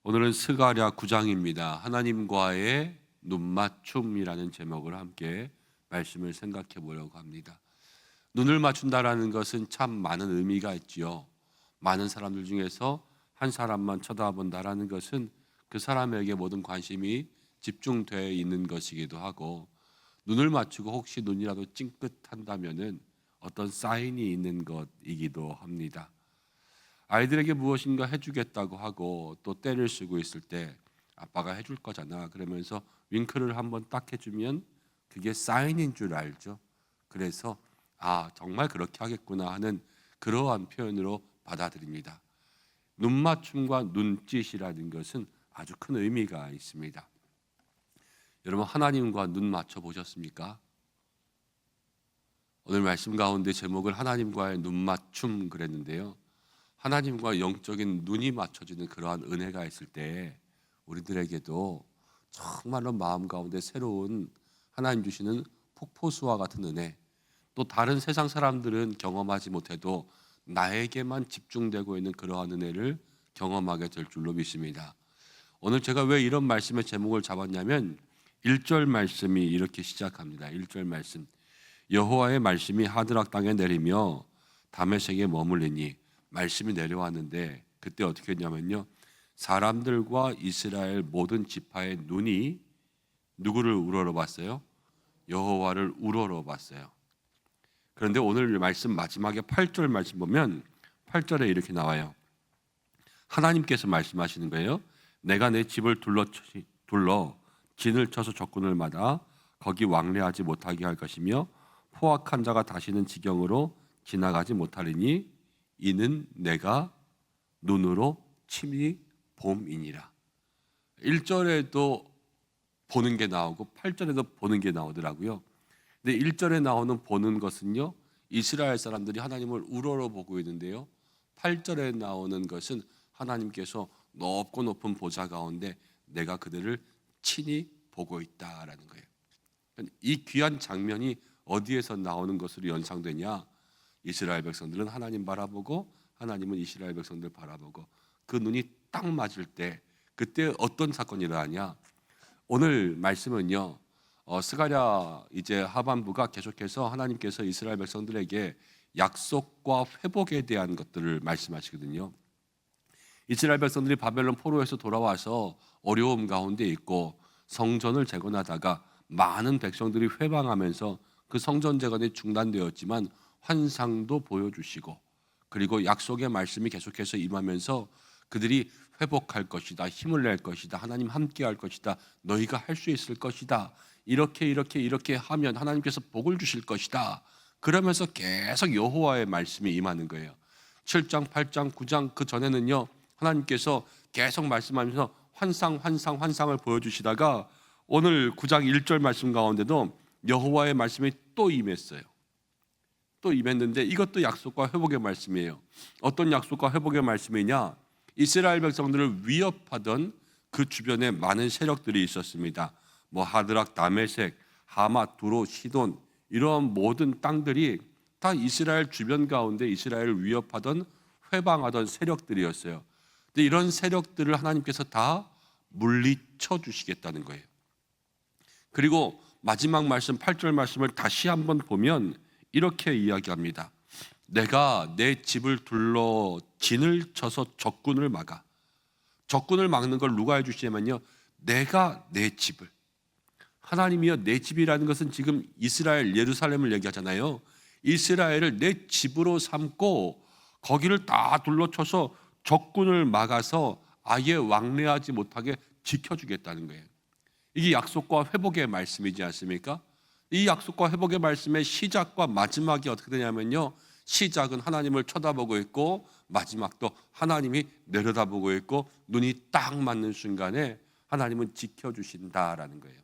오늘은 스가랴 9장입니다. 하나님과의 눈맞춤이라는 제목을 함께 말씀을 생각해 보려고 합니다. 눈을 맞춘다라는 것은 참 많은 의미가 있지요. 많은 사람들 중에서 한 사람만 쳐다본다라는 것은 그 사람에게 모든 관심이 집중되어 있는 것이기도 하고, 눈을 맞추고 혹시 눈이라도 찡긋한다면은 어떤 사인이 있는 것이기도 합니다. 아이들에게 무엇인가 해주겠다고 하고 또 때를 쓰고 있을 때 아빠가 해줄 거잖아 그러면서 윙크를 한번 딱 해주면 그게 사인인 줄 알죠. 그래서 정말 그렇게 하겠구나 하는 그러한 표현으로 받아들입니다. 눈맞춤과 눈짓이라는 것은 아주 큰 의미가 있습니다. 여러분, 하나님과 눈 맞춰 보셨습니까? 오늘 말씀 가운데 제목을 하나님과의 눈맞춤 그랬는데요. 하나님과 영적인 눈이 맞춰지는 그러한 은혜가 있을 때 우리들에게도 정말로 마음 가운데 새로운 하나님 주시는 폭포수와 같은 은혜, 또 다른 세상 사람들은 경험하지 못해도 나에게만 집중되고 있는 그러한 은혜를 경험하게 될 줄로 믿습니다. 오늘 제가 왜 이런 말씀의 제목을 잡았냐면 1절 말씀이 이렇게 시작합니다. 1절 말씀, 여호와의 말씀이 하드락 땅에 내리며 다메섹에 머물리니, 말씀이 내려왔는데 그때 어떻게 했냐면요, 사람들과 이스라엘 모든 지파의 눈이 누구를 우러러봤어요? 여호와를 우러러봤어요. 그런데 오늘 말씀 마지막에 8절 말씀 보면 8절에 이렇게 나와요. 하나님께서 말씀하시는 거예요. 내가 내 집을 둘러 진을 쳐서 적군을 막아 거기 왕래하지 못하게 할 것이며 포악한 자가 다시는 지경으로 지나가지 못하리니 이는 내가 눈으로 침이 봄이니라. 1절에도 보는 게 나오고 8절에도 보는 게 나오더라고요. 근데 1절에 나오는 보는 것은요, 이스라엘 사람들이 하나님을 우러러보고 있는데요, 8절에 나오는 것은 하나님께서 높고 높은 보좌 가운데 내가 그들을 친히 보고 있다라는 거예요. 이 귀한 장면이 어디에서 나오는 것으로 연상되냐? 이스라엘 백성들은 하나님 바라보고 하나님은 이스라엘 백성들 바라보고 그 눈이 딱 맞을 때 그때 어떤 사건이 일어나냐? 오늘 말씀은요, 스가랴 이제 하반부가 계속해서 하나님께서 이스라엘 백성들에게 약속과 회복에 대한 것들을 말씀하시거든요. 이스라엘 백성들이 바벨론 포로에서 돌아와서 어려움 가운데 있고 성전을 재건하다가 많은 백성들이 회방하면서 그 성전 재건이 중단되었지만 환상도 보여주시고, 그리고 약속의 말씀이 계속해서 임하면서 그들이 회복할 것이다, 힘을 낼 것이다, 하나님 함께 할 것이다, 너희가 할 수 있을 것이다, 이렇게 하면 하나님께서 복을 주실 것이다, 그러면서 계속 여호와의 말씀이 임하는 거예요. 7장, 8장, 9장 그 전에는요, 하나님께서 계속 말씀하면서 환상을 보여주시다가 오늘 9장 1절 말씀 가운데도 여호와의 말씀이 또 임했어요. 또 임했는데 이것도 약속과 회복의 말씀이에요. 어떤 약속과 회복의 말씀이냐? 이스라엘 백성들을 위협하던 그 주변에 많은 세력들이 있었습니다. 하드락, 다메섹, 하맛, 두로, 시돈, 이런 모든 땅들이 다 이스라엘 주변 가운데 이스라엘을 위협하던 회방하던 세력들이었어요. 근데 이런 세력들을 하나님께서 다 물리쳐 주시겠다는 거예요. 그리고 마지막 말씀 8절 말씀을 다시 한번 보면 이렇게 이야기합니다. 내가 내 집을 둘러 진을 쳐서 적군을 막아. 적군을 막는 걸 누가 해주시냐면요, 내가 내 집을. 하나님이여, 내 집이라는 것은 지금 이스라엘 예루살렘을 얘기하잖아요. 이스라엘을 내 집으로 삼고 거기를 다 둘러쳐서 적군을 막아서 아예 왕래하지 못하게 지켜주겠다는 거예요. 이게 약속과 회복의 말씀이지 않습니까? 이 약속과 회복의 말씀의 시작과 마지막이 어떻게 되냐면요, 시작은 하나님을 쳐다보고 있고 마지막도 하나님이 내려다보고 있고 눈이 딱 맞는 순간에 하나님은 지켜주신다라는 거예요.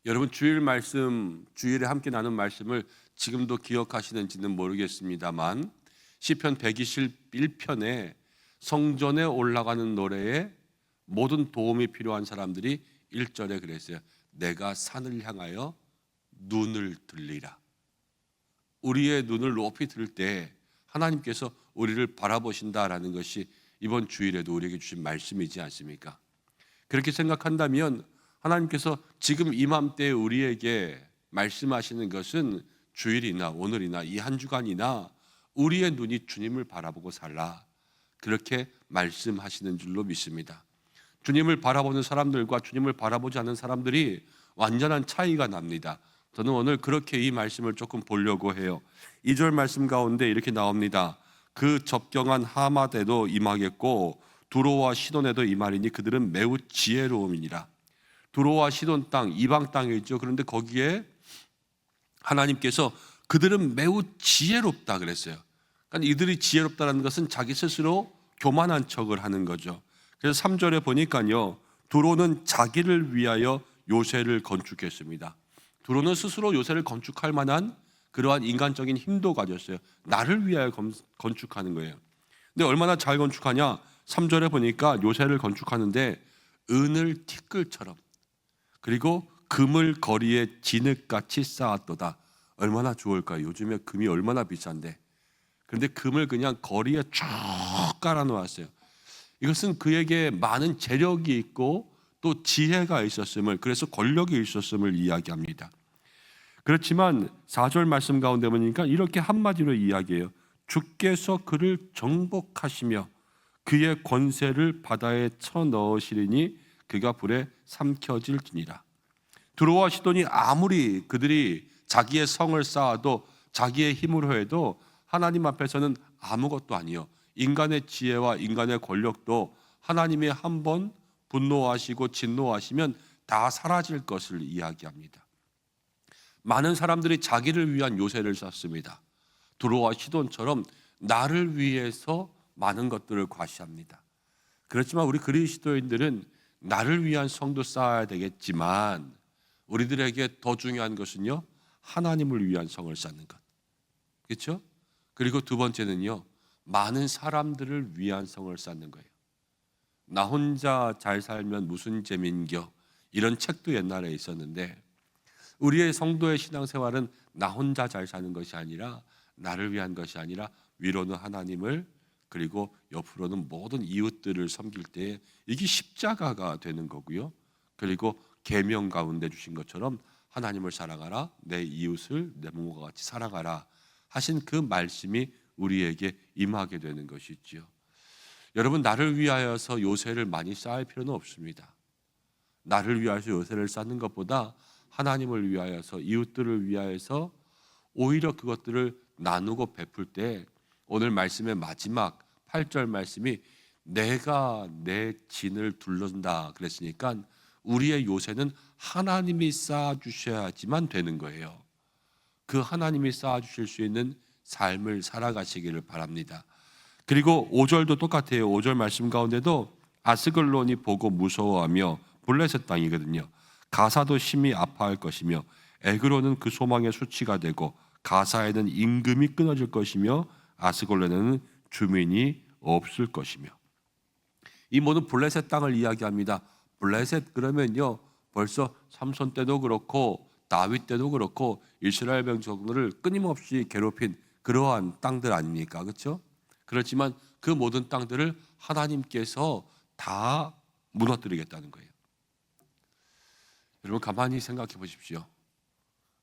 여러분, 주일에 함께 나눈 말씀을 지금도 기억하시는지는 모르겠습니다만 시편 121편에 성전에 올라가는 노래에 모든 도움이 필요한 사람들이 1절에 그랬어요. 내가 산을 향하여 눈을 들리라. 우리의 눈을 높이 들 때 하나님께서 우리를 바라보신다라는 것이 이번 주일에도 우리에게 주신 말씀이지 않습니까? 그렇게 생각한다면 하나님께서 지금 이맘때 우리에게 말씀하시는 것은 주일이나 오늘이나 이 한 주간이나 우리의 눈이 주님을 바라보고 살라, 그렇게 말씀하시는 줄로 믿습니다. 주님을 바라보는 사람들과 주님을 바라보지 않는 사람들이 완전한 차이가 납니다. 저는 오늘 그렇게 이 말씀을 조금 보려고 해요. 2절 말씀 가운데 이렇게 나옵니다. 그 접경한 하마데도 임하겠고 두로와 시돈에도 임하리니 그들은 매우 지혜로움이니라. 두로와 시돈 땅, 이방 땅이죠. 그런데 거기에 하나님께서 그들은 매우 지혜롭다 그랬어요. 그러니까 이들이 지혜롭다는 것은 자기 스스로 교만한 척을 하는 거죠. 그래서 3절에 보니까요, 두로는 자기를 위하여 요새를 건축했습니다. 두로는 스스로 요새를 건축할 만한 그러한 인간적인 힘도 가졌어요. 나를 위하여 건축하는 거예요. 근데 얼마나 잘 건축하냐? 3절에 보니까 요새를 건축하는데 은을 티끌처럼, 그리고 금을 거리에 진흙같이 쌓았도다. 얼마나 좋을까요? 요즘에 금이 얼마나 비싼데. 그런데 금을 그냥 거리에 쭉 깔아 놓았어요. 이것은 그에게 많은 재력이 있고 또 지혜가 있었음을, 그래서 권력이 있었음을 이야기합니다. 그렇지만 4절 말씀 가운데 보니까 이렇게 한마디로 이야기해요. 주께서 그를 정복하시며 그의 권세를 바다에 쳐넣으시리니 그가 불에 삼켜질지니라. 두로와 시돈이 아무리 그들이 자기의 성을 쌓아도 자기의 힘으로 해도 하나님 앞에서는 아무것도 아니요, 인간의 지혜와 인간의 권력도 하나님이 한번 분노하시고 진노하시면 다 사라질 것을 이야기합니다. 많은 사람들이 자기를 위한 요새를 쌓습니다. 두로와 시돈처럼 나를 위해서 많은 것들을 과시합니다. 그렇지만 우리 그리스도인들은 나를 위한 성도 쌓아야 되겠지만 우리들에게 더 중요한 것은요, 하나님을 위한 성을 쌓는 것. 그렇죠? 그리고 두 번째는요, 많은 사람들을 위한 성을 쌓는 거예요. 나 혼자 잘 살면 무슨 재민겨, 이런 책도 옛날에 있었는데 우리의 성도의 신앙생활은 나 혼자 잘 사는 것이 아니라, 나를 위한 것이 아니라 위로는 하나님을, 그리고 옆으로는 모든 이웃들을 섬길 때에 이게 십자가가 되는 거고요. 그리고 계명 가운데 주신 것처럼 하나님을 사랑하라, 내 이웃을 내 몸과 같이 사랑하라 하신 그 말씀이 우리에게 임하게 되는 것이지요. 여러분, 나를 위하여서 요새를 많이 쌓을 필요는 없습니다. 나를 위하여서 요새를 쌓는 것보다 하나님을 위하여서, 이웃들을 위하여서 오히려 그것들을 나누고 베풀 때, 오늘 말씀의 마지막 8절 말씀이 내가 내 진을 둘른다 그랬으니까 우리의 요새는 하나님이 쌓아주셔야지만 되는 거예요. 그 하나님이 쌓아주실 수 있는 삶을 살아가시기를 바랍니다. 그리고 5절도 똑같아요. 5절 말씀 가운데도 아스글론이 보고 무서워하며, 블레셋 땅이거든요. 가사도 심히 아파할 것이며 에그로는 그 소망의 수치가 되고 가사에는 임금이 끊어질 것이며 아스글론에는 주민이 없을 것이며. 이 모든 블레셋 땅을 이야기합니다. 블레셋 그러면요, 벌써 삼손 때도 그렇고 다윗 때도 그렇고 이스라엘 백성들을 끊임없이 괴롭힌 그러한 땅들 아닙니까? 그렇죠? 그렇지만 그 모든 땅들을 하나님께서 다 무너뜨리겠다는 거예요. 여러분, 가만히 생각해 보십시오.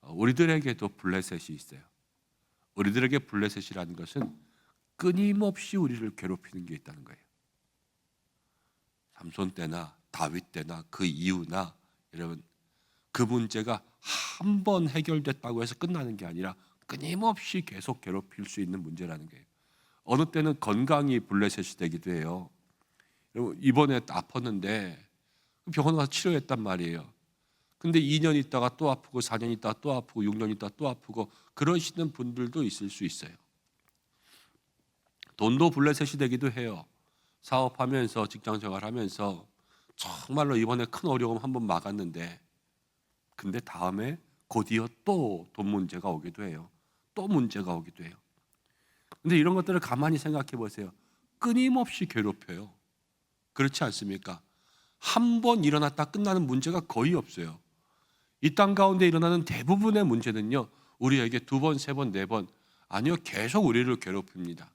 우리들에게도 블레셋이 있어요. 우리들에게 블레셋이라는 것은 끊임없이 우리를 괴롭히는 게 있다는 거예요. 삼손 때나 다윗 때나 그 이후나, 여러분, 그 문제가 한 번 해결됐다고 해서 끝나는 게 아니라 끊임없이 계속 괴롭힐 수 있는 문제라는 거예요. 어느 때는 건강이 블레셋이 되기도 해요. 여러분, 이번에 아팠는데 병원 가서 치료했단 말이에요. 근데 2년 있다가 또 아프고 4년 있다가 또 아프고 6년 있다가 또 아프고 그러시는 분들도 있을 수 있어요. 돈도 블레셋이 되기도 해요. 사업하면서, 직장생활하면서 정말로 이번에 큰 어려움 한번 막았는데, 근데 다음에 곧이어 또 돈 문제가 오기도 해요. 또 문제가 오기도 해요. 근데 이런 것들을 가만히 생각해 보세요. 끊임없이 괴롭혀요. 그렇지 않습니까? 한 번 일어났다 끝나는 문제가 거의 없어요. 이 땅 가운데 일어나는 대부분의 문제는요, 우리에게 두 번, 세 번, 네 번, 아니요, 계속 우리를 괴롭힙니다.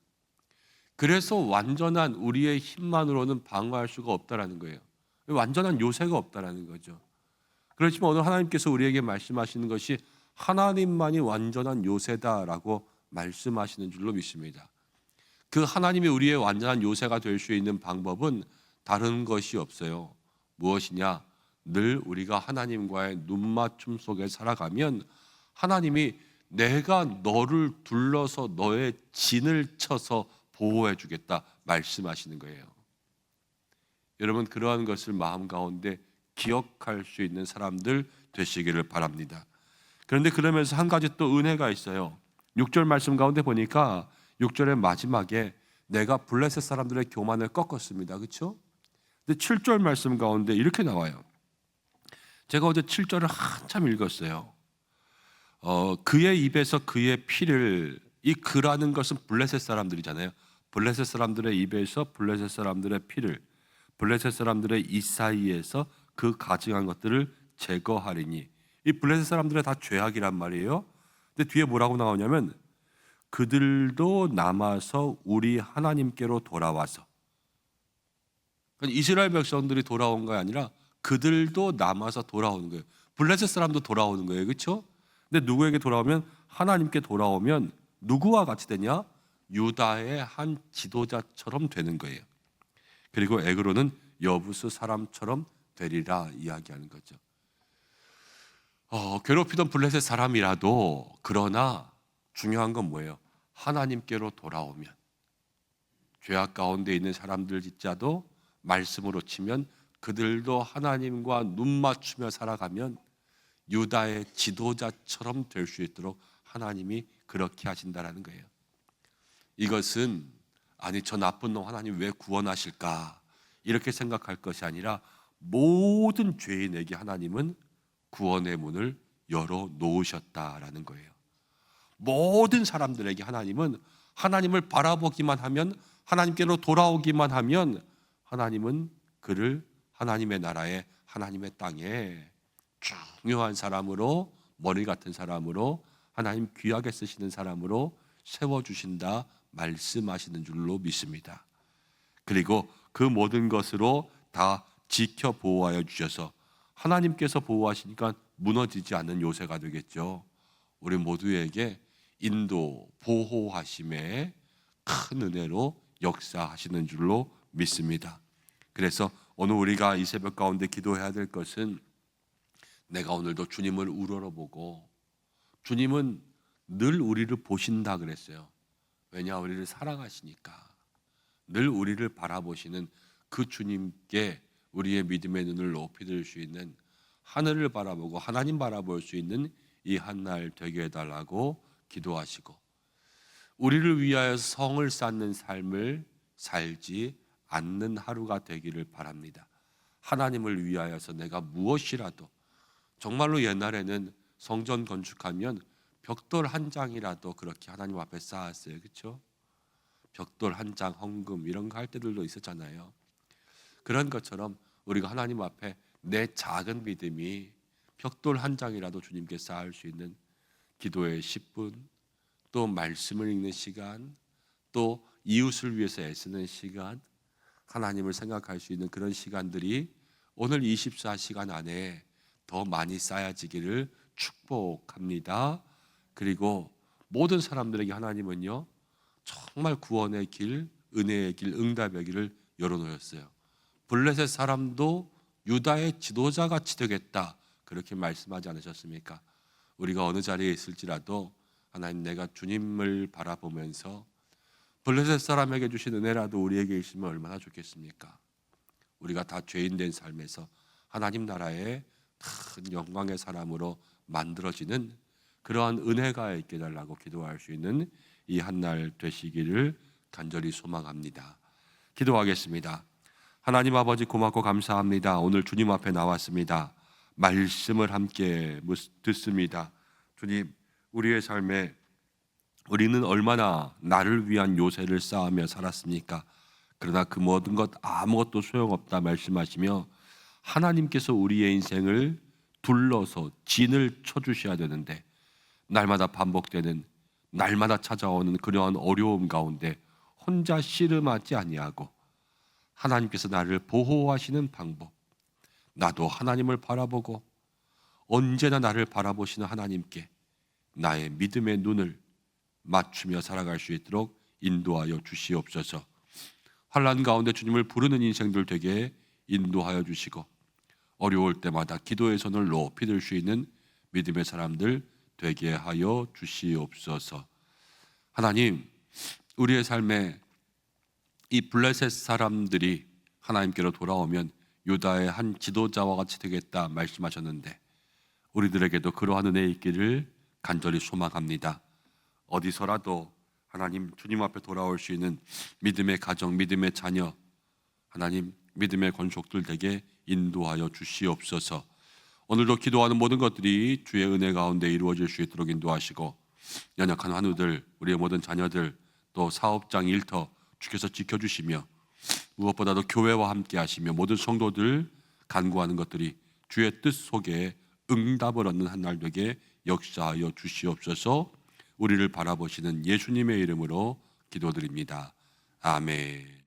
그래서 완전한 우리의 힘만으로는 방어할 수가 없다라는 거예요. 완전한 요새가 없다라는 거죠. 그렇지만 오늘 하나님께서 우리에게 말씀하시는 것이 하나님만이 완전한 요새다라고 말씀하시는 줄로 믿습니다. 그 하나님이 우리의 완전한 요새가 될 수 있는 방법은 다른 것이 없어요. 무엇이냐? 늘 우리가 하나님과의 눈맞춤 속에 살아가면 하나님이 내가 너를 둘러서 너의 진을 쳐서 보호해 주겠다 말씀하시는 거예요. 여러분, 그러한 것을 마음 가운데 기억할 수 있는 사람들 되시기를 바랍니다. 그런데 그러면서 한 가지 또 은혜가 있어요. 6절 말씀 가운데 보니까 6절의 마지막에 내가 블레셋 사람들의 교만을 꺾었습니다. 그렇죠? 근데 7절 말씀 가운데 이렇게 나와요. 제가 어제 7절을 한참 읽었어요. 그의 입에서 그의 피를, 이 그라는 것은 블레셋 사람들이잖아요. 블레셋 사람들의 입에서 블레셋 사람들의 피를, 블레셋 사람들의 이 사이에서 그 가증한 것들을 제거하리니, 이 블레셋 사람들의 다 죄악이란 말이에요. 근데 뒤에 뭐라고 나오냐면 그들도 남아서 우리 하나님께로 돌아와서, 그러니까 이스라엘 백성들이 돌아온 게 아니라 그들도 남아서 돌아오는 거예요. 블레셋 사람도 돌아오는 거예요. 그렇죠? 근데 누구에게 돌아오면, 하나님께 돌아오면 누구와 같이 되냐? 유다의 한 지도자처럼 되는 거예요. 그리고 에그로는 여부스 사람처럼 되리라 이야기하는 거죠. 괴롭히던 블레셋 사람이라도, 그러나 중요한 건 뭐예요? 하나님께로 돌아오면, 죄악 가운데 있는 사람들조차도 말씀으로 치면 그들도 하나님과 눈 맞추며 살아가면 유다의 지도자처럼 될 수 있도록 하나님이 그렇게 하신다라는 거예요. 이것은 아니 저 나쁜 놈 하나님 왜 구원하실까 이렇게 생각할 것이 아니라, 모든 죄인에게 하나님은 구원의 문을 열어 놓으셨다라는 거예요. 모든 사람들에게 하나님은, 하나님을 바라보기만 하면, 하나님께로 돌아오기만 하면 하나님은 그를 하나님의 나라에, 하나님의 땅에 중요한 사람으로, 머리 같은 사람으로, 하나님 귀하게 쓰시는 사람으로 세워주신다 말씀하시는 줄로 믿습니다. 그리고 그 모든 것으로 다 지켜 보호하여 주셔서 하나님께서 보호하시니까 무너지지 않는 요새가 되겠죠. 우리 모두에게 인도, 보호하심의 큰 은혜로 역사하시는 줄로 믿습니다. 그래서 오늘 우리가 이 새벽 가운데 기도해야 될 것은, 내가 오늘도 주님을 우러러보고, 주님은 늘 우리를 보신다 그랬어요. 왜냐? 우리를 사랑하시니까. 늘 우리를 바라보시는 그 주님께 우리의 믿음의 눈을 높이 들 수 있는, 하늘을 바라보고 하나님 바라볼 수 있는 이 한날 되게 해달라고 기도하시고, 우리를 위하여 성을 쌓는 삶을 살지 않는 하루가 되기를 바랍니다. 하나님을 위하여서 내가 무엇이라도, 정말로 옛날에는 성전 건축하면 벽돌 한 장이라도 그렇게 하나님 앞에 쌓았어요. 그렇죠? 벽돌 한 장 헌금 이런 거 할 때들도 있었잖아요. 그런 것처럼 우리가 하나님 앞에 내 작은 믿음이 벽돌 한 장이라도 주님께 쌓을 수 있는 기도의 10분, 또 말씀을 읽는 시간, 또 이웃을 위해서 애쓰는 시간, 하나님을 생각할 수 있는 그런 시간들이 오늘 24시간 안에 더 많이 쌓여지기를 축복합니다. 그리고 모든 사람들에게 하나님은요, 정말 구원의 길, 은혜의 길, 응답의 길을 열어놓으셨어요. 블레셋 사람도 유다의 지도자같이 되겠다 그렇게 말씀하지 않으셨습니까? 우리가 어느 자리에 있을지라도 하나님, 내가 주님을 바라보면서 블레셋 사람에게 주신 은혜라도 우리에게 있으면 얼마나 좋겠습니까? 우리가 다 죄인된 삶에서 하나님 나라의 큰 영광의 사람으로 만들어지는 그러한 은혜가 있게 달라고 기도할 수 있는 이 한날 되시기를 간절히 소망합니다. 기도하겠습니다. 하나님 아버지, 고맙고 감사합니다. 오늘 주님 앞에 나왔습니다. 말씀을 함께 듣습니다. 주님, 우리의 삶에 우리는 얼마나 나를 위한 요새를 쌓으며 살았습니까? 그러나 그 모든 것 아무것도 소용없다 말씀하시며, 하나님께서 우리의 인생을 둘러서 진을 쳐주셔야 되는데, 날마다 반복되는, 날마다 찾아오는 그러한 어려움 가운데 혼자 씨름하지 아니하고 하나님께서 나를 보호하시는 방법, 나도 하나님을 바라보고 언제나 나를 바라보시는 하나님께 나의 믿음의 눈을 맞추며 살아갈 수 있도록 인도하여 주시옵소서. 환난 가운데 주님을 부르는 인생들 되게 인도하여 주시고 어려울 때마다 기도의 손을 높이 들 수 있는 믿음의 사람들 되게 하여 주시옵소서. 하나님, 우리의 삶에 이 블레셋 사람들이 하나님께로 돌아오면 유다의 한 지도자와 같이 되겠다 말씀하셨는데 우리들에게도 그러한 은혜 있기를 간절히 소망합니다. 어디서라도 하나님 주님 앞에 돌아올 수 있는 믿음의 가정, 믿음의 자녀, 하나님 믿음의 권속들 되게 인도하여 주시옵소서. 오늘도 기도하는 모든 것들이 주의 은혜 가운데 이루어질 수 있도록 인도하시고 연약한 환우들, 우리의 모든 자녀들, 또 사업장 일터 주께서 지켜주시며 무엇보다도 교회와 함께 하시며 모든 성도들 간구하는 것들이 주의 뜻 속에 응답을 얻는 한 날 되게 역사하여 주시옵소서. 우리를 바라보시는 예수님의 이름으로 기도드립니다. 아멘.